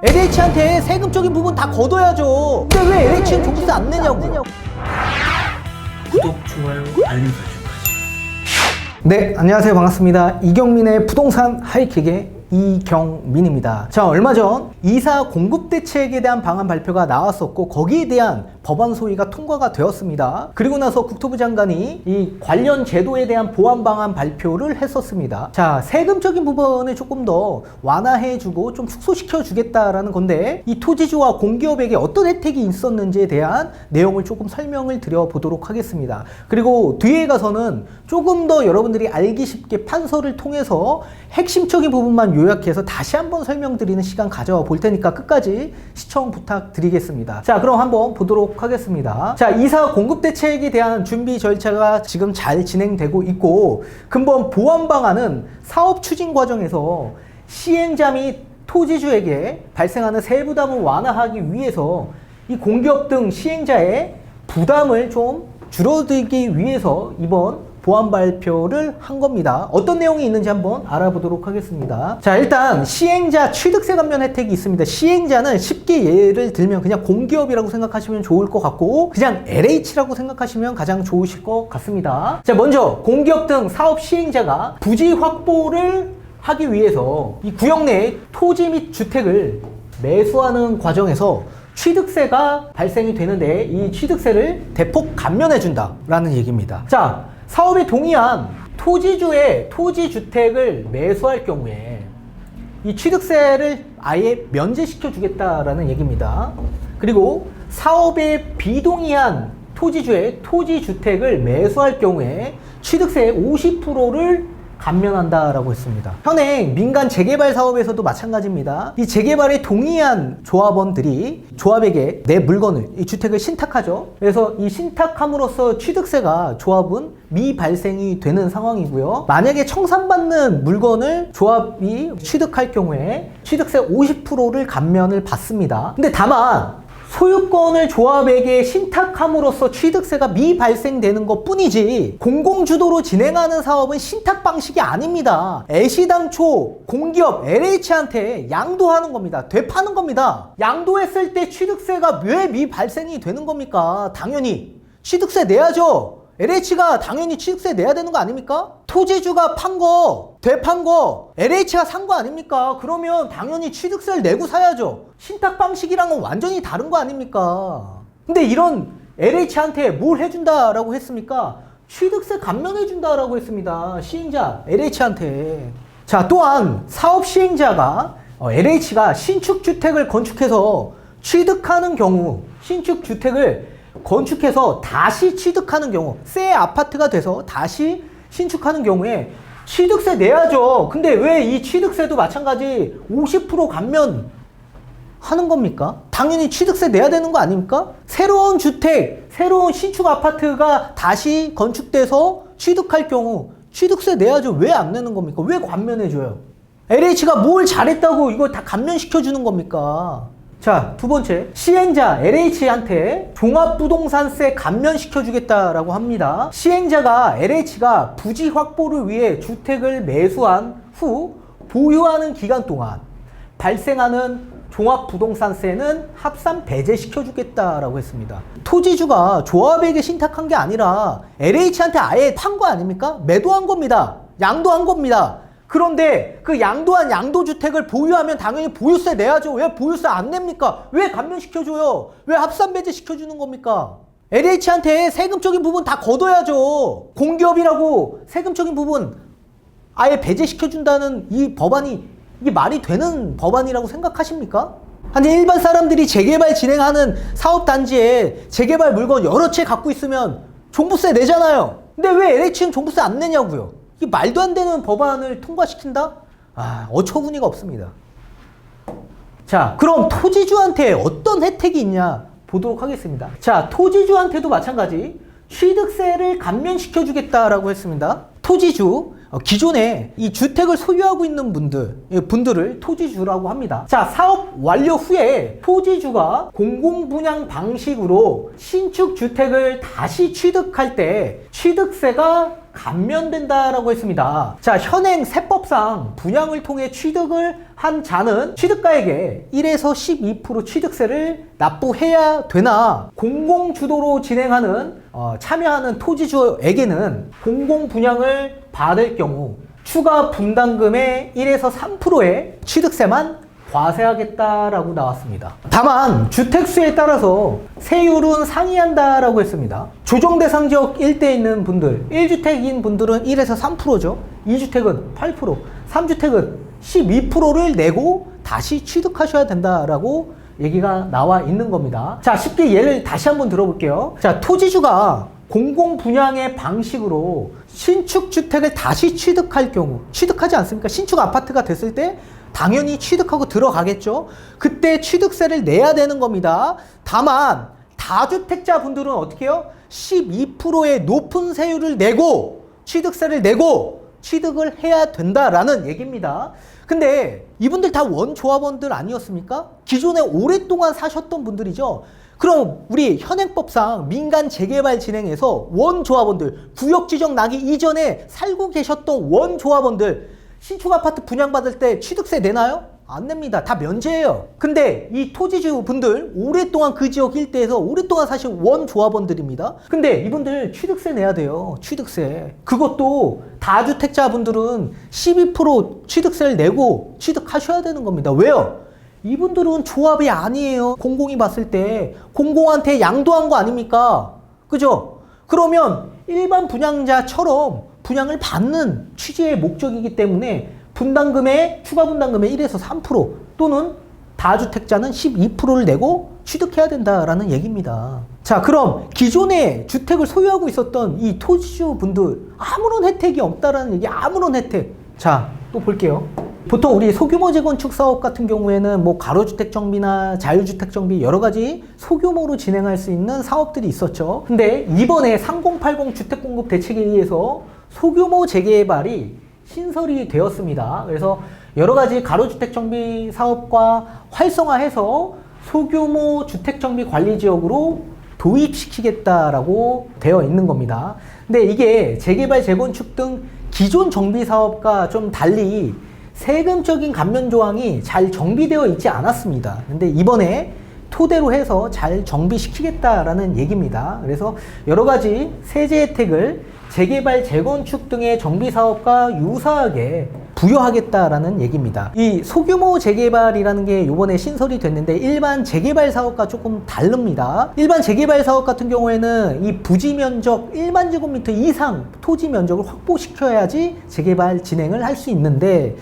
LH한테 세금적인 부분 다 걷어야죠. 근데 왜 LH는 종부세 안 내냐고요? 구독, 좋아요, 알림 설정까지. 네, 안녕하세요. 반갑습니다. 이경민의 부동산 하이킥의 이경민입니다. 자, 얼마 전 이사 공급 대책에 대한 방안 발표가 나왔었고 거기에 대한 법안 소위가 통과가 되었습니다. 그리고 나서 국토부 장관이 이 관련 제도에 대한 보완 방안 발표를 했었습니다. 자, 세금적인 부분을 조금 더 완화해주고 좀 축소시켜 주겠다라는 건데 이 토지주와 공기업에게 어떤 혜택이 있었는지에 대한 내용을 조금 설명을 드려보도록 하겠습니다. 그리고 뒤에 가서는 조금 더 여러분들이 알기 쉽게 판서를 통해서 핵심적인 부분만 요약해서 다시 한번 설명드리는 시간 가져와 볼 테니까 끝까지 시청 부탁드리겠습니다. 자, 그럼 한번 보도록 하겠습니다. 자, 이사 공급 대책에 대한 준비 절차가 지금 잘 진행되고 있고 근본 보완 방안은 사업 추진 과정에서 시행자 및 토지주에게 발생하는 세부담을 완화하기 위해서 이 공기업 등 시행자의 부담을 좀 줄어들기 위해서 이번 보완 발표를 한 겁니다. 어떤 내용이 있는지 한번 알아보도록 하겠습니다. 자, 일단 시행자 취득세 감면 혜택이 있습니다. 시행자는 쉽게 예를 들면 그냥 공기업이라고 생각하시면 좋을 것 같고 그냥 LH라고 생각하시면 가장 좋으실 것 같습니다. 자, 먼저 공기업 등 사업 시행자가 부지 확보를 하기 위해서 이 구역 내 토지 및 주택을 매수하는 과정에서 취득세가 발생이 되는데 이 취득세를 대폭 감면해 준다라는 얘기입니다. 자, 사업에 동의한 토지주의 토지주택을 매수할 경우에 이 취득세를 아예 면제시켜 주겠다라는 얘기입니다. 그리고 사업에 비동의한 토지주의 토지주택을 매수할 경우에 취득세의 50%를 감면한다라고 했습니다. 현행 민간 재개발 사업에서도 마찬가지입니다. 이 재개발에 동의한 조합원들이 조합에게 내 물건을, 이 주택을 신탁하죠. 그래서 이 신탁함으로써 취득세가 조합은 미발생이 되는 상황이고요. 만약에 청산받는 물건을 조합이 취득할 경우에 취득세 50%를 감면을 받습니다. 근데 다만 소유권을 조합에게 신탁함으로써 취득세가 미발생되는 것 뿐이지 공공주도로 진행하는 사업은 신탁 방식이 아닙니다. 애시당초 공기업 LH한테 양도하는 겁니다. 되파는 겁니다. 양도했을 때 취득세가 왜 미발생이 되는 겁니까? 당연히 취득세 내야죠. LH가 당연히 취득세 내야 되는 거 아닙니까? 토지주가 판 거, 되판 거, LH가 산 거 아닙니까? 그러면 당연히 취득세를 내고 사야죠. 신탁 방식이랑은 완전히 다른 거 아닙니까? 근데 이런 LH한테 뭘 해준다라고 했습니까? 취득세 감면해준다라고 했습니다. 시행자 LH한테. 자, 또한 사업 시행자가 LH가 신축주택을 건축해서 취득하는 경우 신축주택을 건축해서 다시 취득하는 경우 새 아파트가 돼서 다시 신축하는 경우에 취득세 내야죠. 근데 왜 이 취득세도 마찬가지 50% 감면 하는 겁니까? 당연히 취득세 내야 되는 거 아닙니까? 새로운 주택, 새로운 신축 아파트가 다시 건축돼서 취득할 경우 취득세 내야죠. 왜 안 내는 겁니까? 왜 감면해줘요? LH가 뭘 잘했다고 이걸 다 감면시켜주는 겁니까? 자, 두 번째, 시행자 LH한테 종합부동산세 감면시켜주겠다라고 합니다. 시행자가 LH가 부지 확보를 위해 주택을 매수한 후 보유하는 기간 동안 발생하는 종합부동산세는 합산 배제시켜주겠다라고 했습니다. 토지주가 조합에게 신탁한 게 아니라 LH한테 아예 판 거 아닙니까? 매도한 겁니다. 양도한 겁니다. 그런데 그 양도한 양도주택을 보유하면 당연히 보유세 내야죠. 왜 보유세 안 냅니까? 왜 감면시켜줘요? 왜 합산 배제시켜주는 겁니까? LH한테 세금적인 부분 다 걷어야죠. 공기업이라고 세금적인 부분 아예 배제시켜준다는 이 법안이 이게 말이 되는 법안이라고 생각하십니까? 아니, 일반 사람들이 재개발 진행하는 사업단지에 재개발 물건 여러 채 갖고 있으면 종부세 내잖아요. 근데 왜 LH는 종부세 안 내냐고요? 이 말도 안 되는 법안을 통과시킨다? 어처구니가 없습니다. 자, 그럼 토지주한테 어떤 혜택이 있냐 보도록 하겠습니다. 자, 토지주한테도 마찬가지 취득세를 감면시켜주겠다라고 했습니다. 토지주, 기존에 이 주택을 소유하고 있는 분들을 토지주라고 합니다. 자, 사업 완료 후에 토지주가 공공분양 방식으로 신축 주택을 다시 취득할 때 취득세가 감면된다라고 했습니다. 자, 현행 세법상 분양을 통해 취득을 한 자는 취득가에게 1에서 12% 취득세를 납부해야 되나, 공공주도로 진행하는 참여하는 토지주에게는 공공분양을 받을 경우 추가 분담금의 1에서 3%의 취득세만 과세하겠다라고 나왔습니다. 다만 주택수에 따라서 세율은 상이한다라고 했습니다. 조정 대상 지역 일대에 있는 분들, 1주택인 분들은 1에서 3%죠. 2주택은 8%, 3주택은 12%를 내고 다시 취득하셔야 된다라고 얘기가 나와 있는 겁니다. 자, 쉽게 예를 다시 한번 들어볼게요. 자, 토지주가 공공분양의 방식으로 신축주택을 다시 취득할 경우, 취득하지 않습니까? 신축 아파트가 됐을 때 당연히 취득하고 들어가겠죠. 그때 취득세를 내야 되는 겁니다. 다만 다주택자 분들은 어떻게 해요? 12%의 높은 세율을 내고 취득세를 내고 취득을 해야 된다라는 얘기입니다. 근데 이분들 다 원조합원들 아니었습니까? 기존에 오랫동안 사셨던 분들이죠. 그럼 우리 현행법상 민간 재개발 진행에서 원조합원들, 구역 지정 나기 이전에 살고 계셨던 원조합원들 신축 아파트 분양받을 때 취득세 내나요? 안 냅니다. 다 면제예요. 근데 이 토지주 분들, 오랫동안 그 지역 일대에서 오랫동안 사신 원조합원들입니다. 근데 이분들 취득세 내야 돼요. 취득세. 그것도 다주택자 분들은 12% 취득세를 내고 취득하셔야 되는 겁니다. 왜요? 이분들은 조합이 아니에요. 공공이 봤을 때 공공한테 양도한 거 아닙니까? 그죠? 그러면 일반 분양자처럼 분양을 받는 취지의 목적이기 때문에 분담금의 추가 분담금의 1에서 3% 또는 다주택자는 12%를 내고 취득해야 된다라는 얘기입니다. 자, 그럼 기존에 주택을 소유하고 있었던 이 토지주 분들 아무런 혜택이 없다라는 얘기, 아무런 혜택. 자, 또 볼게요. 보통 우리 소규모 재건축 사업 같은 경우에는 뭐 가로주택 정비나 자유주택 정비 여러 가지 소규모로 진행할 수 있는 사업들이 있었죠. 근데 이번에 3080 주택공급 대책에 의해서 소규모 재개발이 신설이 되었습니다. 그래서 여러 가지 가로주택 정비 사업과 활성화해서 소규모 주택 정비 관리 지역으로 도입시키겠다라고 되어 있는 겁니다. 근데 이게 재개발, 재건축 등 기존 정비 사업과 좀 달리 세금적인 감면 조항이 잘 정비되어 있지 않았습니다. 근데 이번에 토대로 해서 잘 정비시키겠다라는 얘기입니다. 그래서 여러 가지 세제 혜택을 재개발, 재건축 등의 정비 사업과 유사하게 부여하겠다라는 얘기입니다. 이 소규모 재개발이라는 게 이번에 신설이 됐는데 일반 재개발 사업과 조금 다릅니다. 일반 재개발 사업 같은 경우에는 이 부지 면적 1만 제곱미터 이상 토지 면적을 확보시켜야지 재개발 진행을 할 수 있는데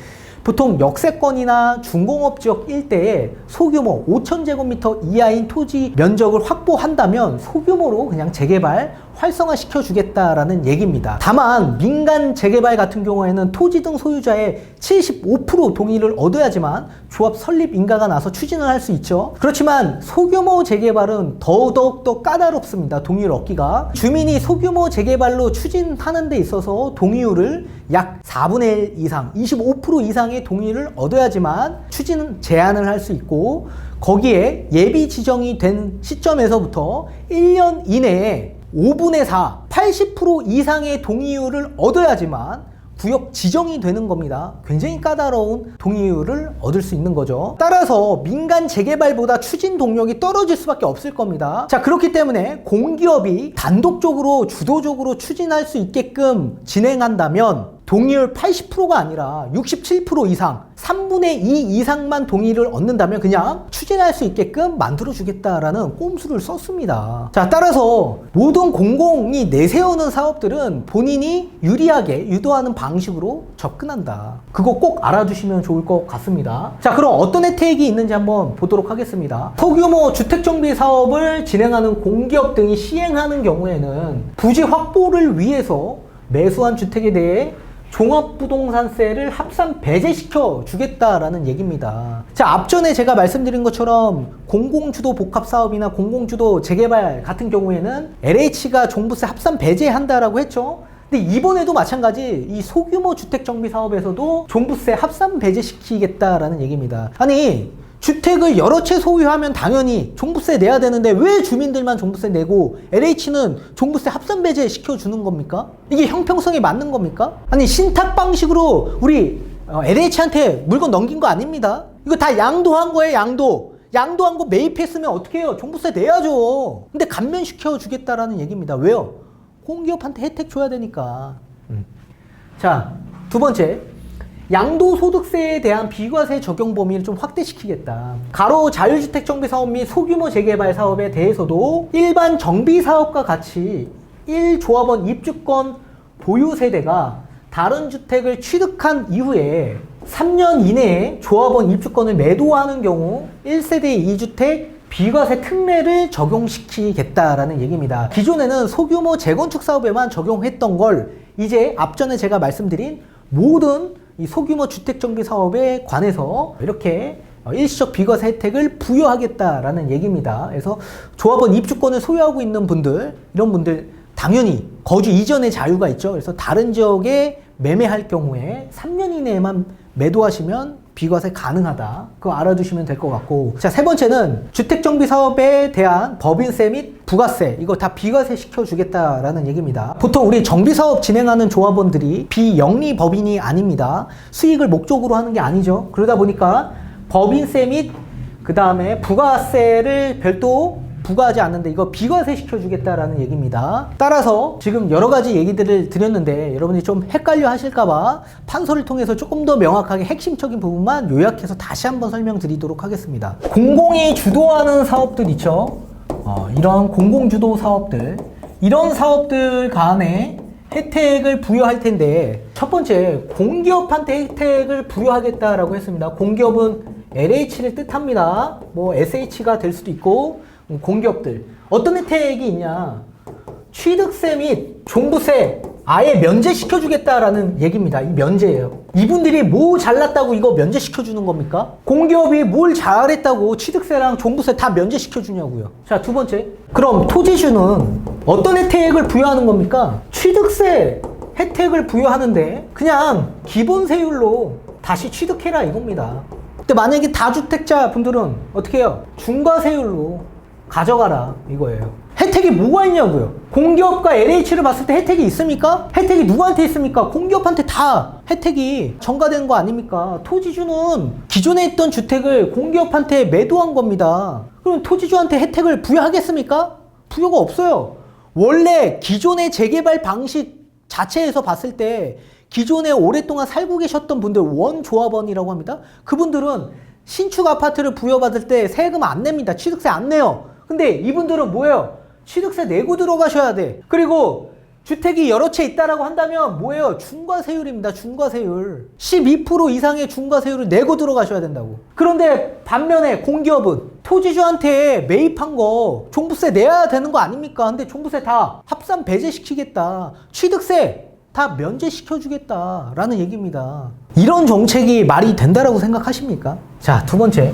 보통 역세권이나 중공업 지역 일대에 소규모 5,000제곱미터 이하인 토지 면적을 확보한다면 소규모로 그냥 재개발 활성화시켜 주겠다라는 얘기입니다. 다만 민간 재개발 같은 경우에는 토지 등 소유자의 75% 동의를 얻어야지만 조합 설립 인가가 나서 추진을 할 수 있죠. 그렇지만 소규모 재개발은 더더욱 까다롭습니다. 동의를 얻기가. 주민이 소규모 재개발로 추진하는 데 있어서 동의율을 약 4분의 1 이상, 25% 이상의 동의를 얻어야지만 추진 제한을 할 수 있고, 거기에 예비 지정이 된 시점에서부터 1년 이내에 5분의 4, 80% 이상의 동의율을 얻어야지만 구역 지정이 되는 겁니다. 굉장히 까다로운 동의율을 얻을 수 있는 거죠. 따라서 민간 재개발보다 추진 동력이 떨어질 수밖에 없을 겁니다. 자, 그렇기 때문에 공기업이 단독적으로 주도적으로 추진할 수 있게끔 진행한다면 동의율 80%가 아니라 67% 이상, 3분의 2 이상만 동의를 얻는다면 그냥 추진할 수 있게끔 만들어주겠다라는 꼼수를 썼습니다. 자, 따라서 모든 공공이 내세우는 사업들은 본인이 유리하게 유도하는 방식으로 접근한다. 그거 꼭 알아두시면 좋을 것 같습니다. 자, 그럼 어떤 혜택이 있는지 한번 보도록 하겠습니다. 소규모 주택정비 사업을 진행하는 공기업 등이 시행하는 경우에는 부지 확보를 위해서 매수한 주택에 대해 종합부동산세를 합산 배제시켜 주겠다라는 얘기입니다. 자, 앞전에 제가 말씀드린 것처럼 공공주도 복합사업이나 공공주도 재개발 같은 경우에는 LH가 종부세 합산 배제한다라고 했죠. 근데 이번에도 마찬가지 이 소규모 주택정비 사업에서도 종부세 합산 배제시키겠다라는 얘기입니다. 아니, 주택을 여러 채 소유하면 당연히 종부세 내야 되는데 왜 주민들만 종부세 내고 LH는 종부세 합산 배제 시켜주는 겁니까? 이게 형평성에 맞는 겁니까? 아니 신탁 방식으로 우리 LH한테 물건 넘긴 거 아닙니다. 이거 다 양도한 거예요. 양도한 거 매입했으면 어떻게 해요? 종부세 내야죠. 근데 감면시켜 주겠다라는 얘기입니다. 왜요? 공기업한테 혜택 줘야 되니까. 자, 두 번째. 양도소득세에 대한 비과세 적용 범위를 좀 확대시키겠다. 가로 자유주택 정비사업 및 소규모 재개발 사업에 대해서도 일반 정비사업과 같이 1조합원 입주권 보유 세대가 다른 주택을 취득한 이후에 3년 이내에 조합원 입주권을 매도하는 경우 1세대 2주택 비과세 특례를 적용시키겠다라는 얘기입니다. 기존에는 소규모 재건축 사업에만 적용했던 걸 이제 앞전에 제가 말씀드린 모든 이 소규모 주택정비 사업에 관해서 이렇게 일시적 비과세 혜택을 부여하겠다라는 얘기입니다. 그래서 조합원 입주권을 소유하고 있는 분들, 이런 분들 당연히 거주 이전의 자유가 있죠. 그래서 다른 지역에 매매할 경우에 3년 이내에만 매도하시면 비과세 가능하다. 그거 알아두시면 될 것 같고. 자, 세 번째는 주택정비 사업에 대한 법인세 및 부가세, 이거 다 비과세 시켜주겠다라는 얘기입니다. 보통 우리 정비사업 진행하는 조합원들이 비영리 법인이 아닙니다. 수익을 목적으로 하는 게 아니죠. 그러다 보니까 법인세 및 그 다음에 부가세를 별도 부과하지 않는데 이거 비과세 시켜주겠다라는 얘기입니다. 따라서 지금 여러 가지 얘기들을 드렸는데 여러분이 좀 헷갈려 하실까봐 판서를 통해서 조금 더 명확하게 핵심적인 부분만 요약해서 다시 한번 설명드리도록 하겠습니다. 공공이 주도하는 사업들 있죠. 이런 공공주도 사업들, 이런 사업들 간에 혜택을 부여할 텐데 첫 번째 공기업한테 혜택을 부여하겠다라고 했습니다. 공기업은 LH를 뜻합니다. 뭐 SH가 될 수도 있고 공기업들 어떤 혜택이 있냐, 취득세 및 종부세 아예 면제시켜주겠다라는 얘기입니다. 이 면제예요. 이분들이 뭐 잘났다고 이거 면제시켜주는 겁니까? 공기업이 뭘 잘했다고 취득세랑 종부세 다 면제시켜주냐고요. 자, 두 번째, 그럼 토지주는 어떤 혜택을 부여하는 겁니까? 취득세 혜택을 부여하는데 그냥 기본세율로 다시 취득해라 이겁니다. 근데 만약에 다주택자 분들은 어떻게 해요? 중과세율로 가져가라 이거예요. 혜택이 뭐가 있냐고요. 공기업과 LH를 봤을 때 혜택이 있습니까? 혜택이 누구한테 있습니까? 공기업한테 다 혜택이 전가되는 거 아닙니까? 토지주는 기존에 있던 주택을 공기업한테 매도한 겁니다. 그럼 토지주한테 혜택을 부여하겠습니까? 부여가 없어요. 원래 기존의 재개발 방식 자체에서 봤을 때 기존에 오랫동안 살고 계셨던 분들, 원조합원이라고 합니다. 그분들은 신축 아파트를 부여받을 때 세금 안 냅니다. 취득세 안 내요. 근데 이분들은 뭐예요? 취득세 내고 들어가셔야 돼. 그리고 주택이 여러 채 있다라고 한다면 뭐예요? 중과세율입니다. 중과세율. 12% 이상의 중과세율을 내고 들어가셔야 된다고. 그런데 반면에 공기업은 토지주한테 매입한 거 종부세 내야 되는 거 아닙니까? 근데 종부세 다 합산 배제시키겠다. 취득세 다 면제시켜주겠다라는 얘기입니다. 이런 정책이 말이 된다라고 생각하십니까? 자, 두 번째.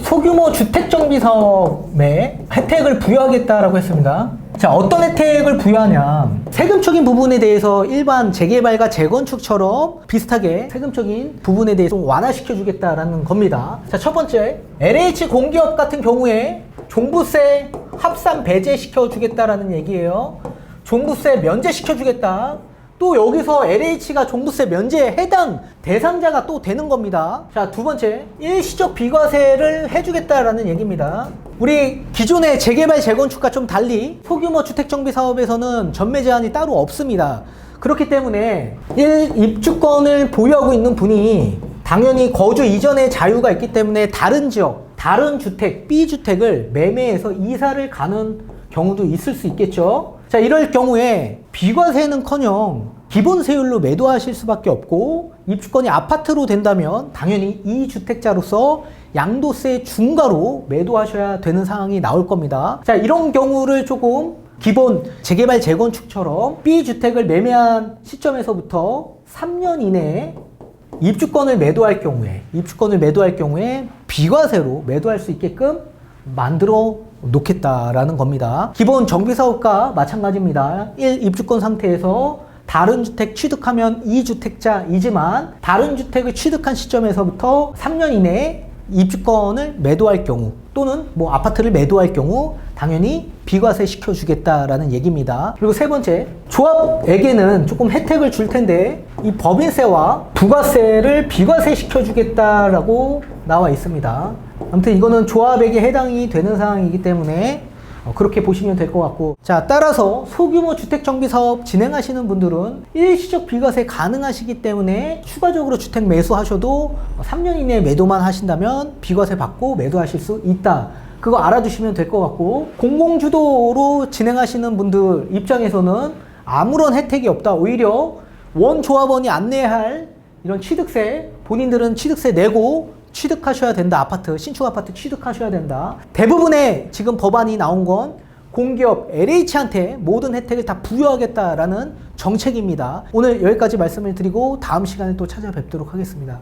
소규모 주택정비 사업에 혜택을 부여하겠다라고 했습니다. 자, 어떤 혜택을 부여하냐. 세금적인 부분에 대해서 일반 재개발과 재건축처럼 비슷하게 세금적인 부분에 대해서 좀 완화시켜주겠다라는 겁니다. 자, 첫 번째. LH 공기업 같은 경우에 종부세 합산 배제시켜주겠다라는 얘기예요. 종부세 면제시켜주겠다. 또 여기서 LH가 종부세 면제에 해당 대상자가 또 되는 겁니다. 자, 두 번째, 일시적 비과세를 해주겠다라는 얘기입니다. 우리 기존의 재개발 재건축과 좀 달리 소규모 주택정비 사업에서는 전매 제한이 따로 없습니다. 그렇기 때문에 1입주권을 보유하고 있는 분이 당연히 거주 이전의 자유가 있기 때문에 다른 지역, 다른 주택, B주택을 매매해서 이사를 가는 경우도 있을 수 있겠죠. 자, 이럴 경우에 비과세는커녕 기본세율로 매도하실 수밖에 없고 입주권이 아파트로 된다면 당연히 2주택자로서 양도세 중과로 매도하셔야 되는 상황이 나올 겁니다. 자, 이런 경우를 조금 기본 재개발 재건축처럼 B주택을 매매한 시점에서부터 3년 이내에 입주권을 매도할 경우에 비과세로 매도할 수 있게끔 만들어 놓겠다라는 겁니다. 기본 정비사업과 마찬가지입니다. 1입주권 상태에서 다른 주택 취득하면 2주택자이지만 다른 주택을 취득한 시점에서부터 3년 이내에 입주권을 매도할 경우 또는 뭐 아파트를 매도할 경우 당연히 비과세 시켜주겠다라는 얘기입니다. 그리고 세 번째, 조합에게는 조금 혜택을 줄 텐데 이 법인세와 부가세를 비과세 시켜주겠다라고 나와 있습니다. 아무튼 이거는 조합에게 해당이 되는 사항이기 때문에 그렇게 보시면 될 것 같고, 자, 따라서 소규모 주택정비사업 진행하시는 분들은 일시적 비과세 가능하시기 때문에 추가적으로 주택 매수하셔도 3년 이내에 매도만 하신다면 비과세 받고 매도하실 수 있다. 그거 알아두시면 될 것 같고, 공공주도로 진행하시는 분들 입장에서는 아무런 혜택이 없다. 오히려 원조합원이 안내할 이런 취득세, 본인들은 취득세 내고 취득하셔야 된다. 아파트, 신축 아파트 취득하셔야 된다. 대부분의 지금 법안이 나온 건 공기업 LH한테 모든 혜택을 다 부여하겠다라는 정책입니다. 오늘 여기까지 말씀을 드리고 다음 시간에 또 찾아뵙도록 하겠습니다.